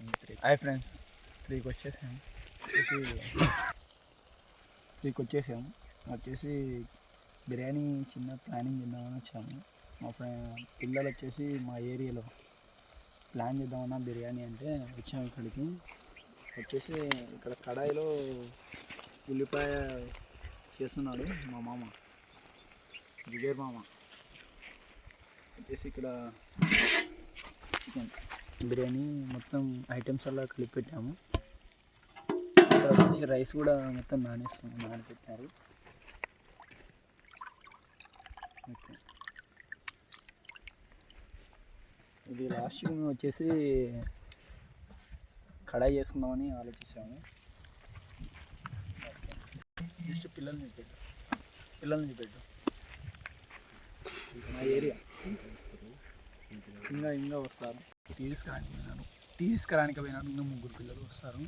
Hi friends, 3కి వచ్చేసాము. వచ్చేసి బిర్యానీ చిన్న ప్లానింగ్ చేద్దామని వచ్చాము. మా పిల్లలు వచ్చేసి మా ఏరియాలో ప్లాన్ చేద్దామన్నా బిర్యానీ అంటే వచ్చాము ఇక్కడికి. వచ్చేసి ఇక్కడ కడాయిలో ఉల్లిపాయ చేస్తున్నాడు మా మామ, జిగేర్ మామ. వచ్చేసి ఇక్కడ చికెన్ బిర్యానీ మొత్తం ఐటమ్స్ అలా కలిపి పెట్టాము. ఇక్కడ వచ్చేసి రైస్ కూడా మొత్తం నానబెట్టారు. ఓకే, ఇది లాస్ట్కి మేము వచ్చేసి కడాయి చేసుకుందామని ఆలోచించాము. జస్ట్ పిల్లల్ని పెట్టు మా ఏరియా ఇంకా వస్తారు. టీ తీసుకురానికి పోయినారు. ఇంకా 3 పిల్లలు వస్తారు.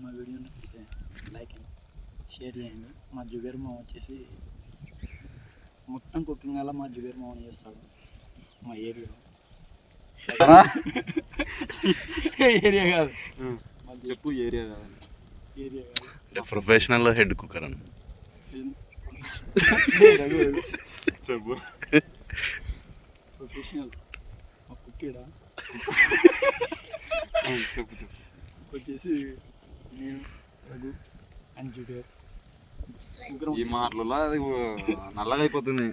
మా వీడియో నచ్చితే లైక్ అండ్ షేర్ చేయండి. మా జుబేర్ మామ వచ్చేసి మొత్తం కుకింగ్ అలా మా జుబేర్ మామ చేస్తాడు మా ఏరియాలో. ఏరియా కాదు, చెప్పు. ఏరియా కాదు, ప్రొఫెషనల్ హెడ్ కుక్కర్ అని చెప్పు. ప్రొఫెషనల్ మా కుక్కీడా చెప్పు. వచ్చేసి నేను, రఘు అండ్ జుబేర్. ఈ మాటలలో అది నల్లగా అయిపోతుంది.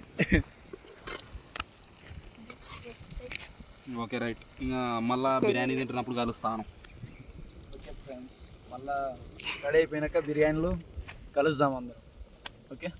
Okay right. ఇంకా మళ్ళీ బిర్యానీ తింటున్నప్పుడు కలుస్తాను. ఓకే ఫ్రెండ్స్, మళ్ళీ రెడీ అయిపోయినాక బిర్యానీలో కలుద్దాం అందరం. ఓకే.